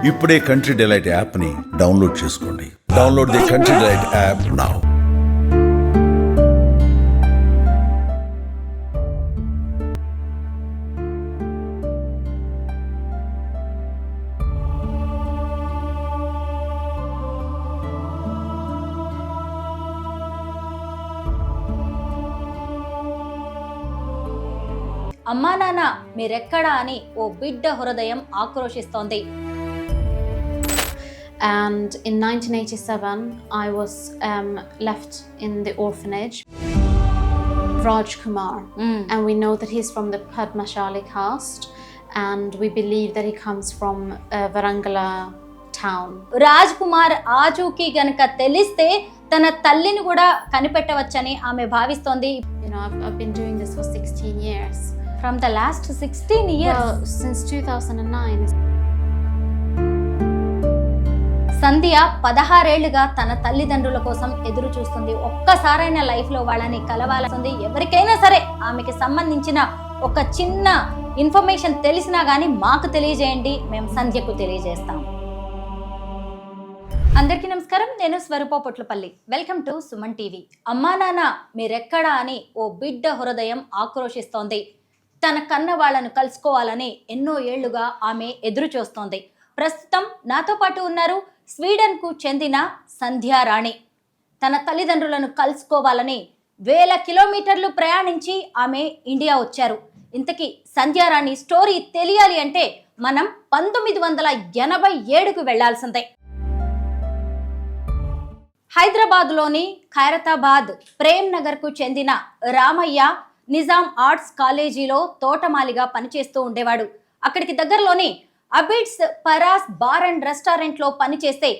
ఇప్పుడే country delight యాప్ని download చేసుకోండి. Download the country delight app now. అమ్మా నాన్న మీరెక్కడా అని ఓ బిడ్డ హృదయం ఆక్రోశిస్తోంది. And in 1987, I was left in the orphanage. Raj Kumar, and we know that he's from the Padmashali caste, and we believe that he comes from Varangala town. Raj Kumar ఆచూకీ గనక తెలిస్తే తన తల్లిని కూడా కనిపెట్టవచ్చని ఆమె భావిస్తోంది. You know, I've been doing this for 16 years. From the last 16 years. Well, since 2009. సంధ్య 16 ఏళ్లుగా తన తల్లిదండ్రుల కోసం ఎదురు చూస్తుంది. ఒక్కసారైనా లైఫ్ లో వాళ్ళని కలవాలని ఎవరికైనా సరే ఆమెకి సంబంధించిన ఒక చిన్న ఇన్ఫర్మేషన్ తెలిసినా గానీ మాకు తెలియజేయండి, మేము సంధ్యకు తెలియజేస్తాం. అందరికీ నమస్కారం, నేను Swaroopa Potlapalli. Welcome to Suman TV. అమ్మా నాన్న మీరెక్కడా అని ఓ బిడ్డ హృదయం ఆక్రోశిస్తోంది. తన కన్న వాళ్లను కలుసుకోవాలని ఎన్నో ఏళ్లుగా ఆమె ఎదురు చూస్తోంది. ప్రస్తుతం నాతో పాటు ఉన్నారు స్వీడన్కు చెందిన సంధ్యారాణి. తన తల్లిదండ్రులను కలుసుకోవాలని 1000 కిలోమీటర్లు ప్రయాణించి ఆమె ఇండియా వచ్చారు. ఇంతకీ సంధ్యారాణి స్టోరీ తెలియాలి అంటే మనం 1987కు వెళ్లాల్సిందే. హైదరాబాద్లోని ఖైరతాబాద్ ప్రేమ్ నగర్కు చెందిన రామయ్య నిజాం ఆర్ట్స్ కాలేజీలో తోటమాలిగా పనిచేస్తూ ఉండేవాడు. అక్కడికి దగ్గరలోని అబిడ్స్ పరాస్ బార్ అండ్ రెస్టారెంట్లో పనిచేస్తే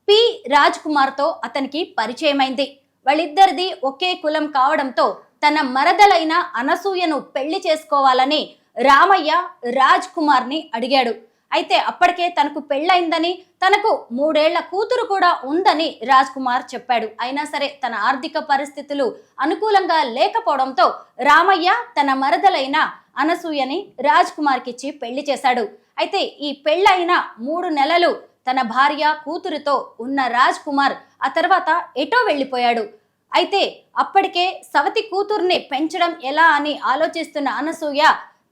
పి రాజ్ కుమార్తో అతనికి పరిచయమైంది. వాళ్ళిద్దరిది ఒకే కులం కావడంతో తన మరదలైన అనసూయను పెళ్లి చేసుకోవాలని రామయ్య రాజ్ కుమార్ని అడిగాడు. అయితే అప్పటికే తనకు పెళ్ళైందని, తనకు 3 ఏళ్ల కూతురు కూడా ఉందని రాజ్ కుమార్ చెప్పాడు. అయినా సరే తన ఆర్థిక పరిస్థితులు అనుకూలంగా లేకపోవడంతో రామయ్య తన మరదలైన అనసూయని రాజ్ కుమార్కిచ్చి పెళ్లి చేశాడు. అయితే ఈ పెళ్ళైన 3 నెలలు తన భార్య కూతురుతో ఉన్న రాజ్ కుమార్ ఆ తర్వాత ఎటో వెళ్ళిపోయాడు. అయితే అప్పటికే సవతి కూతుర్ని పెంచడం ఎలా అని ఆలోచిస్తున్న అనసూయ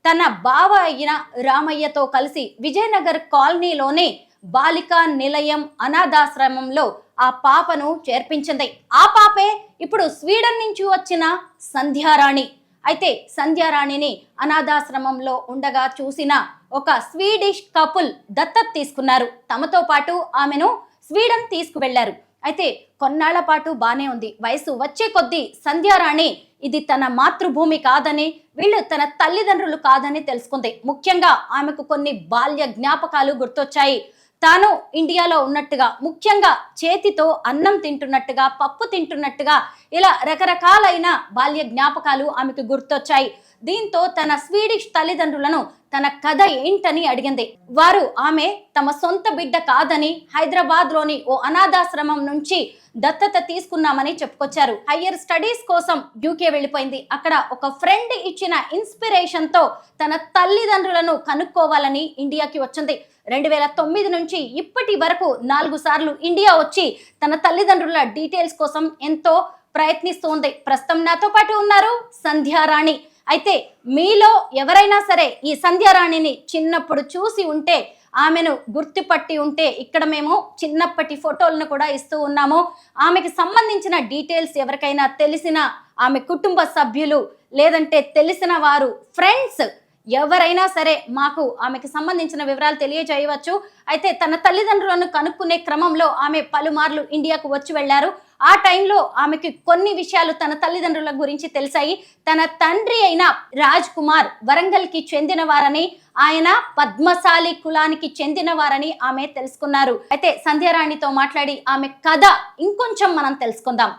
తన బావ అయిన రామయ్యతో కలిసి విజయనగర్ కాలనీలోని బాలికా నిలయం అనాథాశ్రమంలో ఆ పాపను చేర్పించింది. ఆ పాపే ఇప్పుడు స్వీడన్ నుంచి వచ్చిన సంధ్యారాణి. అయితే సంధ్యారాణిని అనాథాశ్రమంలో ఉండగా చూసిన ఒక స్వీడిష్ కపుల్ దత్తత తీసుకున్నారు. తమతో పాటు ఆమెను స్వీడన్ తీసుకువెళ్లారు. అయితే కొన్నాళ్ల పాటు బానే ఉంది. వయసు వచ్చే కొద్దీ సంధ్యారాణి ఇది తన మాతృభూమి కాదని, వీళ్ళు తన తల్లిదండ్రులు కాదని తెలుసుకుంది. ముఖ్యంగా ఆమెకు కొన్ని బాల్య జ్ఞాపకాలు గుర్తొచ్చాయి. తాను ఇండియాలో ఉన్నట్టుగా, ముఖ్యంగా చేతితో అన్నం తింటున్నట్టుగా, పప్పు తింటున్నట్టుగా, ఇలా రకరకాలైన బాల్య జ్ఞాపకాలు ఆమెకు గుర్తొచ్చాయి. దీంతో తన స్వీడిష్ తల్లిదండ్రులను తన కథ ఏంటని అడిగింది. వారు ఆమె తమ సొంత బిడ్డ కాదని, హైదరాబాద్లోని ఓ అనాథాశ్రమం నుంచి దత్తత తీసుకున్నామని చెప్పుకొచ్చారు. హయ్యర్ స్టడీస్ కోసం యూకే వెళ్ళిపోయింది. అక్కడ ఒక ఫ్రెండ్ ఇచ్చిన ఇన్స్పిరేషన్ తో తన తల్లిదండ్రులను కనుక్కోవాలని ఇండియాకి వచ్చింది. 2009 నుంచి ఇప్పటి వరకు 4 సార్లు ఇండియా వచ్చి తన తల్లిదండ్రుల డీటెయిల్స్ కోసం ఎంతో ప్రయత్నిస్తోంది. ప్రస్తుతం నాతో పాటు ఉన్నారు సంధ్యారాణి. అయితే మీలో ఎవరైనా సరే ఈ సంధ్యారాణిని చిన్నప్పుడు చూసి ఉంటే, ఆమెను గుర్తుపట్టి ఉంటే ఇక్కడ మేము చిన్నప్పటి ఫోటోలను కూడా ఇస్తూ ఉన్నాము. ఆమెకి సంబంధించిన డీటెయిల్స్ ఎవరికైనా తెలిసిన ఆమె కుటుంబ సభ్యులు, లేదంటే తెలిసిన వారు, ఫ్రెండ్స్ ఎవరైనా సరే మాకు ఆమెకి సంబంధించిన వివరాలు తెలియజేయవచ్చు. అయితే తన తల్లిదండ్రులను కనుక్కునే క్రమంలో ఆమె పలుమార్లు ఇండియాకు వచ్చి వెళ్లారు. ఆ టైంలో ఆమెకి కొన్ని విషయాలు తన తల్లిదండ్రుల గురించి తెలిసాయి. తన తండ్రి అయిన రాజ్ కుమార్ వరంగల్కి చెందిన వారని, ఆయన పద్మశాలి కులానికి చెందిన వారని ఆమె తెలుసుకున్నారు. అయితే సంధ్యారాణితో మాట్లాడి ఆమె కథ ఇంకొంచెం మనం తెలుసుకుందాం.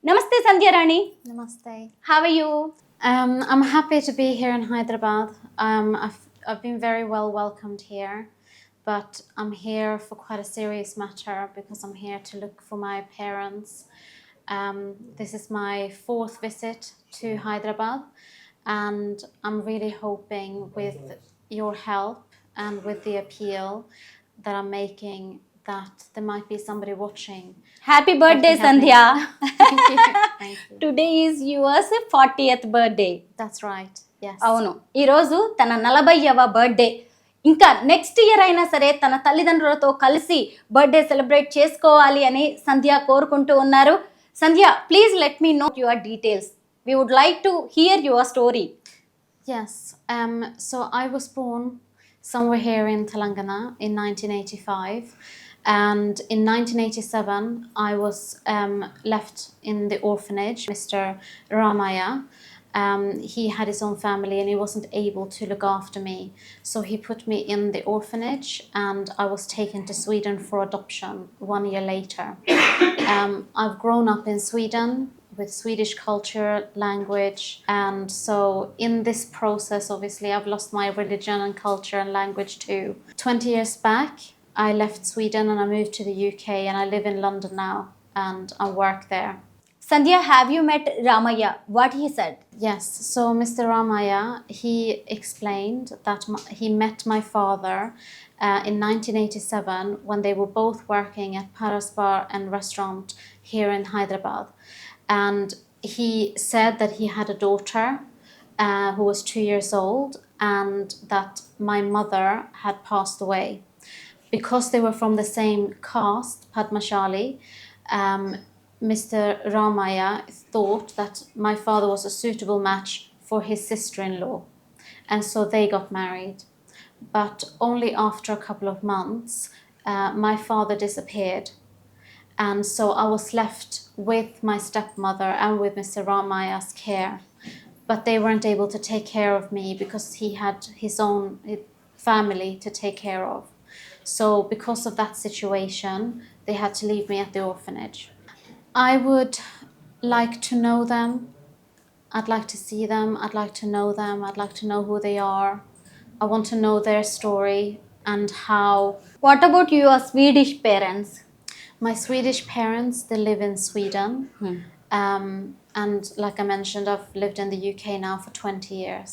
నమస్తే Sandhyarani. Namaste. How are you? I'm happy to be here in Hyderabad. I've been very well welcomed here, but I'm here for quite a serious matter because I'm here to look for my parents. This is my 4th visit to Hyderabad, and I'm really hoping with your help and with the appeal that I'm making that there might be somebody watching. Happy birthday Happy- Sandhya. Thank you. Thank you. Today is yours 40th birthday. That's right. Yes. అవును, ఈరోజు తన 40వ birthday. ఇంకా next year అయినా సరే తన తల్లిదండ్రులతో కలిసి birthday celebrate చేసుకోవాలి అని సంధ్య కోరుకుంటూ ఉన్నారు. Sandhya, please let me know your details. We would like to hear your story. Yes. So I was born somewhere here in Telangana in 1985. And in 1987, I was left in the orphanage. Mr. Ramaya, he had his own family and he wasn't able to look after me. So he put me in the orphanage and I was taken to Sweden for adoption 1 year later. I've grown up in Sweden with Swedish culture, language, and so in this process, obviously, I've lost my religion and culture and language too. 20 years back, I left Sweden and I moved to the UK and I live in London now and I work there. Sandhya, have you met Ramaya? What he said? Yes, so Mr. Ramaya, he explained that he met my father in 1987 when they were both working at Paras Bar and Restaurant here in Hyderabad. And he said that he had a daughter who was 2 years old and that my mother had passed away. Because they were from the same caste, Padmashali, Mr. Ramaya thought that my father was a suitable match for his sister-in-law. And so they got married. But only after a couple of months, my father disappeared. And so I was left with my stepmother and with Mr. Ramaya's care. But they weren't able to take care of me because he had his own family to take care of. So because of that situation, they had to leave me at the orphanage. I would like to know them. I'd like to see them. I'd like to know them. I'd like to know who they are. I want to know their story and how. What about your Swedish parents? My Swedish parents, they live in Sweden. And like I mentioned, I've lived in the UK now for 20 years,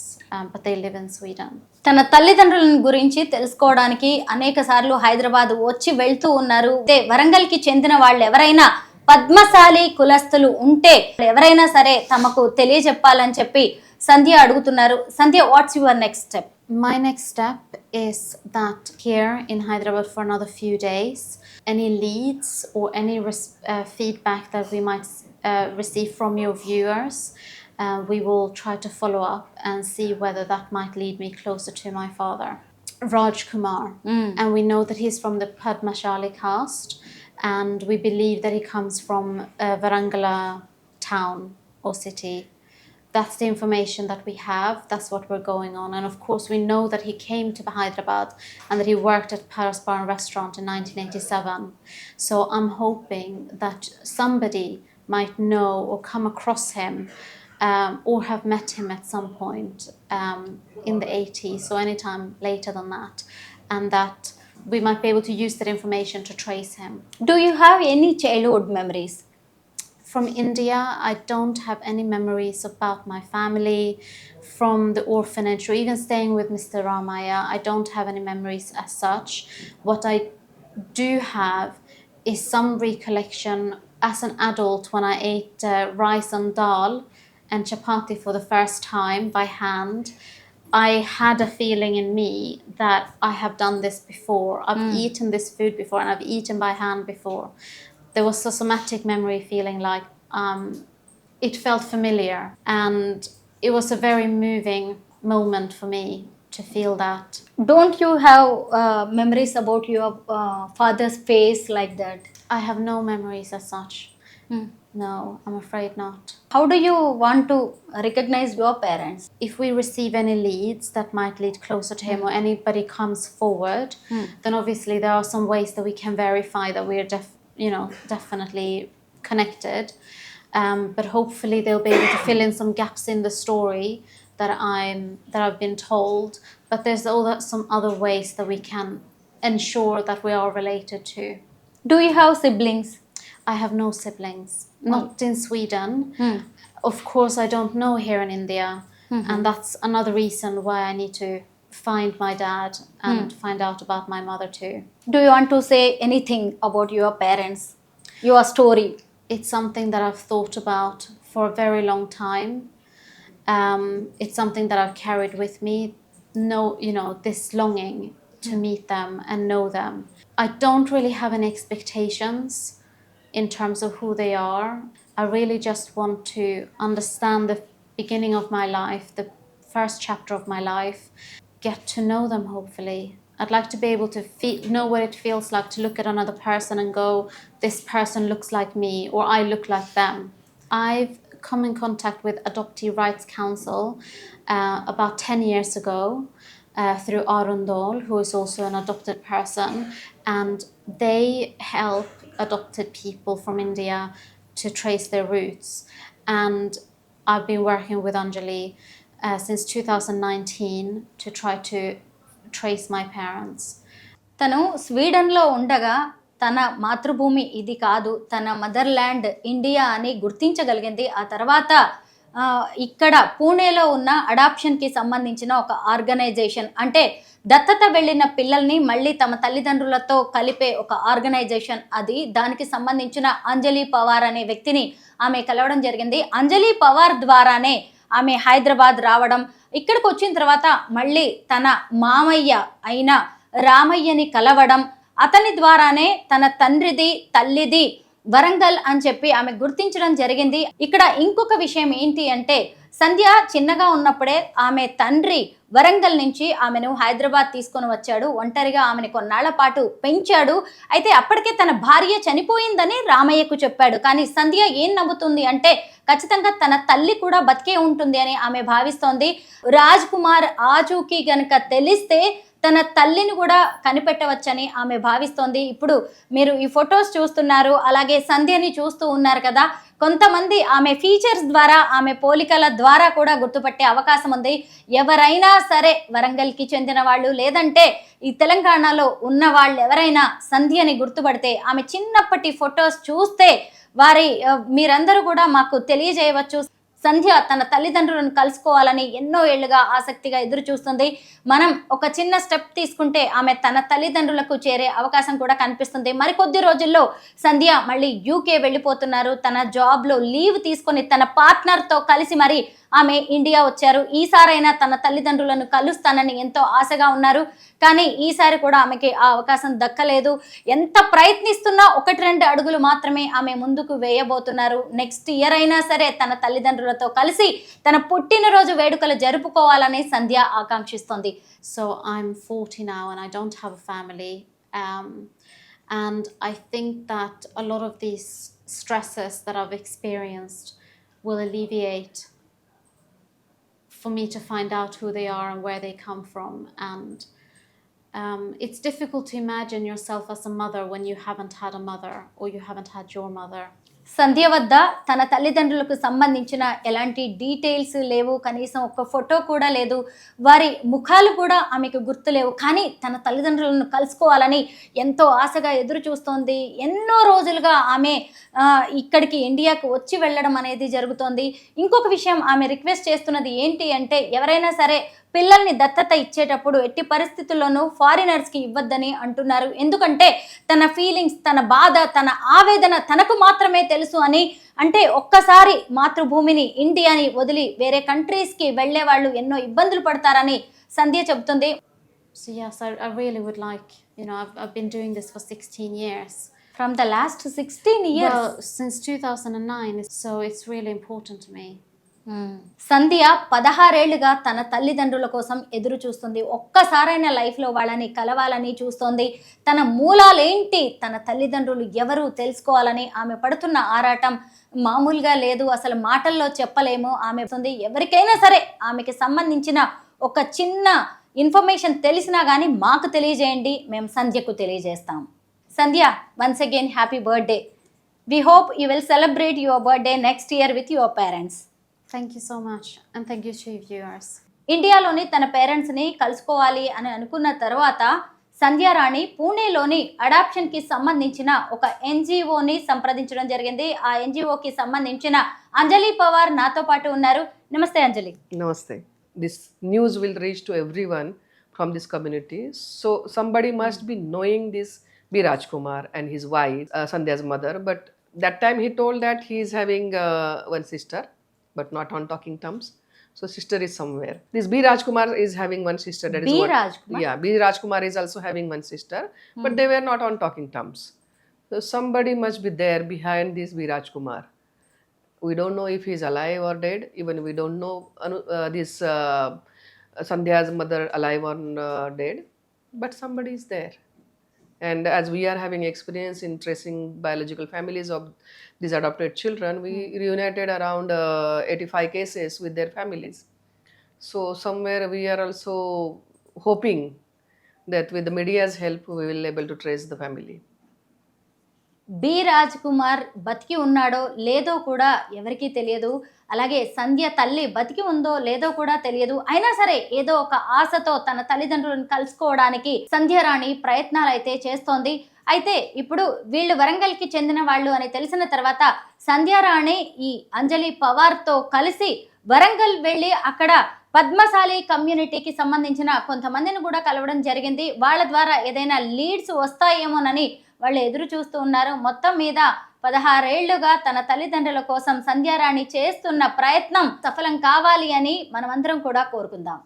but they live in Sweden. తన తల్లిదండ్రుల గురించి తెలుసుకోవడానికి అనేక సార్లు హైదరాబాద్ వచ్చి వెళ్తూ ఉన్నారు. వరంగల్కి చెందిన వాళ్ళు ఎవరైనా పద్మశాలి కులస్తులు ఉంటే ఎవరైనా సరే తమకు తెలియజెప్పాలని చెప్పి సంధ్య అడుగుతున్నారు. Sandhya, what's your next step? My next step is that here in Hyderabad for another few days, any leads or any feedback that we might receive from your viewers, we will try to follow up and see whether that might lead me closer to my father, Raj Kumar. And we know that he's from the Padmashali caste, and we believe that he comes from Varangala town or city. That's the information that we have. That's what we're going on. And of course, we know that he came to Hyderabad and that he worked at Paras Bar and Restaurant in 1987. So I'm hoping that somebody might know or come across him or have met him at some point in the 80s, so anytime later than that. And that we might be able to use that information to trace him. Do you have any childhood memories? From India, I don't have any memories about my family. From the orphanage or even staying with Mr. Ramaya, I don't have any memories as such. What I do have is some recollection as an adult when I ate rice and dal and chapati for the first time by hand. I had a feeling in me that I have done this before. I've eaten this food before and I've eaten by hand before. There was a somatic memory feeling like it felt familiar, and it was a very moving moment for me to feel that. Don't you have memories about your father's face like that? I have no memories as such. No, I'm afraid not. How do you want to recognize your parents? If we receive any leads that might lead closer to him or anybody comes forward, then obviously there are some ways that we can verify that we are definitely connected. But hopefully they'll be able to fill in some gaps in the story that I've been told. But there's some other ways that we can ensure that we are related to. Do you have siblings? I have no siblings. Not in Sweden. Of course, I don't know here in India. And that's another reason why I need to find my dad and find out about my mother too. Do you want to say anything about your parents, your story? It's something that I've thought about for a very long time. It's something that I've carried with me. This longing to meet them and know them. I don't really have any expectations in terms of who they are. I really just want to understand the beginning of my life, the first chapter of my life, get to know them hopefully. I'd like to be able to know what it feels like to look at another person and go, this person looks like me, or I look like them. I've come in contact with Adoptee Rights Council about 10 years ago through Arundel, who is also an adopted person, and they help adopted people from India to trace their roots. And I've been working with Anjali since 2019 to try to trace my parents. తను స్వీడన్లో ఉండగా తన మాతృభూమి ఇది కాదు, తన mother land India అని గుర్తించగలిగింది. ఆ తర్వాత ఇక్కడ పూణేలో ఉన్న అడాప్షన్కి సంబంధించిన ఒక ఆర్గనైజేషన్, అంటే దత్తత వెళ్ళిన పిల్లల్ని మళ్ళీ తమ తల్లిదండ్రులతో కలిపే ఒక ఆర్గనైజేషన్ అది. దానికి సంబంధించిన అంజలి పవార్ అనే వ్యక్తిని ఆమె కలవడం జరిగింది. అంజలి పవార్ ద్వారానే ఆమె హైదరాబాద్ రావడం, ఇక్కడికి వచ్చిన తర్వాత మళ్ళీ తన మామయ్య అయిన రామయ్యని కలవడం, అతని ద్వారానే తన తండ్రిది తల్లిది వరంగల్ అని చెప్పి ఆమె గుర్తించడం జరిగింది. ఇక్కడ ఇంకొక విషయం ఏంటి అంటే, సంధ్య చిన్నగా ఉన్నప్పుడే ఆమె తండ్రి వరంగల్ నుంచి ఆమెను హైదరాబాద్ తీసుకొని వచ్చాడు. ఒంటరిగా ఆమెను కొన్నాళ్ల పాటు పెంచాడు. అయితే అప్పటికే తన భార్య చనిపోయిందని రామయ్యకు చెప్పాడు. కానీ సంధ్య ఏం నమ్ముతుంది అంటే, ఖచ్చితంగా తన తల్లి కూడా బతికే ఉంటుంది అని ఆమె భావిస్తోంది. రాజ్ కుమార్ ఆచూకీ గనక తెలిస్తే తన తల్లిని కూడా కనిపెట్టవచ్చని ఆమె భావిస్తోంది. ఇప్పుడు మీరు ఈ ఫొటోస్ చూస్తున్నారు, అలాగే సంధ్యని చూస్తూ ఉన్నారు కదా. కొంతమంది ఆమె ఫీచర్స్ ద్వారా, ఆమె పోలికల ద్వారా కూడా గుర్తుపట్టే అవకాశం ఉంది. ఎవరైనా సరే వరంగల్కి చెందిన వాళ్ళు, లేదంటే ఈ తెలంగాణలో ఉన్న వాళ్ళు ఎవరైనా సంధ్యని గుర్తుపడితే, ఆమె చిన్నప్పటి ఫొటోస్ చూస్తే మీరందరూ కూడా మాకు తెలియజేయవచ్చు. సంధ్య తన తల్లిదండ్రులను కలుసుకోవాలని ఎన్నో ఏళ్లుగా ఆసక్తిగా ఎదురు చూస్తుంది. మనం ఒక చిన్న స్టెప్ తీసుకుంటే ఆమె తన తల్లిదండ్రులకు చేరే అవకాశం కూడా కనిపిస్తుంది. మరికొద్ది రోజుల్లో సంధ్య మళ్ళీ యూకే వెళ్ళిపోతున్నారు. తన జాబ్లో లీవ్ తీసుకొని తన పార్ట్నర్తో కలిసి మరి ఆమె ఇండియా వచ్చారు. ఈసారైనా తన తల్లిదండ్రులను కలుస్తానని ఎంతో ఆశగా ఉన్నారు. కానీ ఈసారి కూడా ఆమెకి ఆ అవకాశం దక్కలేదు. ఎంత ప్రయత్నిస్తున్నా 1-2 అడుగులు మాత్రమే ఆమె ముందుకు వేయబోతున్నారు. నెక్స్ట్ ఇయర్ అయినా సరే తన తల్లిదండ్రులతో కలిసి తన పుట్టినరోజు వేడుకలు జరుపుకోవాలని సంధ్య ఆకాంక్షిస్తోంది. So I'm 40 now and I don't have a family. And I think that a lot of these stresses that I've experienced will alleviate for me to find out who they are and where they come from. And it's difficult to imagine yourself as a mother when you haven't had a mother or you haven't had your mother. సంధ్య వద్ద తన తల్లిదండ్రులకు సంబంధించిన ఎలాంటి details లేవు, కనీసం ఒక photo కూడా లేదు, వారి ముఖాలు కూడా ఆమెకు గుర్తులేవు. కానీ తన తల్లిదండ్రులను కలుసుకోవాలని ఎంతో ఆశగా ఎదురు చూస్తోంది. ఎన్నో రోజులుగా ఆమె ఇక్కడికి ఇండియాకు వచ్చి వెళ్ళడం అనేది జరుగుతోంది. ఇంకొక విషయం ఆమె రిక్వెస్ట్ చేస్తున్నది ఏంటి అంటే, ఎవరైనా సరే పిల్లల్ని దత్తత ఇచ్చేటప్పుడు ఎట్టి పరిస్థితుల్లోనూ ఫారినర్స్కి ఇవ్వద్దని అంటున్నారు. ఎందుకంటే తన ఫీలింగ్స్, తన బాధ, తన ఆవేదన తనకు మాత్రమే తెలుసు అని. అంటే ఒక్కసారి మాతృభూమిని ఇండియాని వదిలి వేరే కంట్రీస్కి వెళ్ళే వాళ్ళు ఎన్నో ఇబ్బందులు పడతారని సంధ్య చెబుతుంది. So yes, I really would like, I've been doing this for 16 years. From the last 16 years? Well, since 2009, so it's really important to me. సంధ్య 16 ఏళ్లుగా తన తల్లిదండ్రుల కోసం ఎదురు చూస్తుంది. ఒక్కసారైనా లైఫ్లో వాళ్ళని కలవాలని చూస్తోంది. తన మూలాలేంటి, తన తల్లిదండ్రులు ఎవరు తెలుసుకోవాలని ఆమె పడుతున్న ఆరాటం మామూలుగా లేదు. అసలు మాటల్లో చెప్పలేము. ఆమె ఎవరికైనా సరే ఆమెకి సంబంధించిన ఒక చిన్న ఇన్ఫర్మేషన్ తెలిసినా కానీ మాకు తెలియజేయండి, మేము సంధ్యకు తెలియజేస్తాం. Sandhya, once again happy birthday. We hope you will celebrate your birthday next year with your parents. Thank you so much, and thank you to viewers. ఇండియాలోని తన పేరెంట్స్ని కలుసుకోవాలి అని అనుకున్న తర్వాత సంధ్యారాణి పూణేలోని అడాప్షన్కి సంబంధించిన ఒక ఎన్జిఓని సంప్రదించడం జరిగింది. ఆ ఎన్జిఓకి సంబంధించిన అంజలి పవార్ నాతో పాటు ఉన్నారు. నమస్తే అంజలి. Namaste. This news will reach to everyone from this community. So somebody must be knowing this B. Rajkumar and his wife, Sandhya's mother. But that time he told that he is having one sister, but not on talking terms. So sister is somewhere. This B. Rajkumar is having one sister. That is B. what. Rajkumar? Yeah, B. Rajkumar is also having one sister, but they were not on talking terms. So somebody must be there behind this B. Rajkumar. We don't know if he's alive or dead. Even we don't know this Sandhya's mother alive or dead. But somebody is there. And as we are having experience in tracing biological families of these adopted children, we reunited around 85 cases with their families. So somewhere we are also hoping that with the media's help, we will able to trace the family. B Raj Kumar బతికి ఉన్నాడో లేదో కూడా ఎవరికీ తెలియదు. అలాగే సంధ్య తల్లి బతికి ఉందో లేదో కూడా తెలియదు. అయినా సరే ఏదో ఒక ఆశతో తన తల్లిదండ్రులను కలుసుకోవడానికి సంధ్యారాణి ప్రయత్నాలు అయితే చేస్తోంది. అయితే ఇప్పుడు వీళ్ళు వరంగల్కి చెందిన వాళ్ళు అని తెలిసిన తర్వాత సంధ్యారాణి ఈ అంజలి పవార్తో కలిసి వరంగల్ వెళ్ళి అక్కడ పద్మశాలి కమ్యూనిటీకి సంబంధించిన కొంతమందిని కూడా కలవడం జరిగింది. వాళ్ళ ద్వారా ఏదైనా లీడ్స్ వస్తాయేమోనని వాళ్ళు ఎదురు చూస్తూ ఉన్నారు. మొత్తం మీద 16 ఏళ్లుగా తన తల్లిదండ్రుల కోసం సంధ్యారాణి చేస్తున్న ప్రయత్నం సఫలం కావాలి అని మనమందరం కూడా కోరుకుందాం.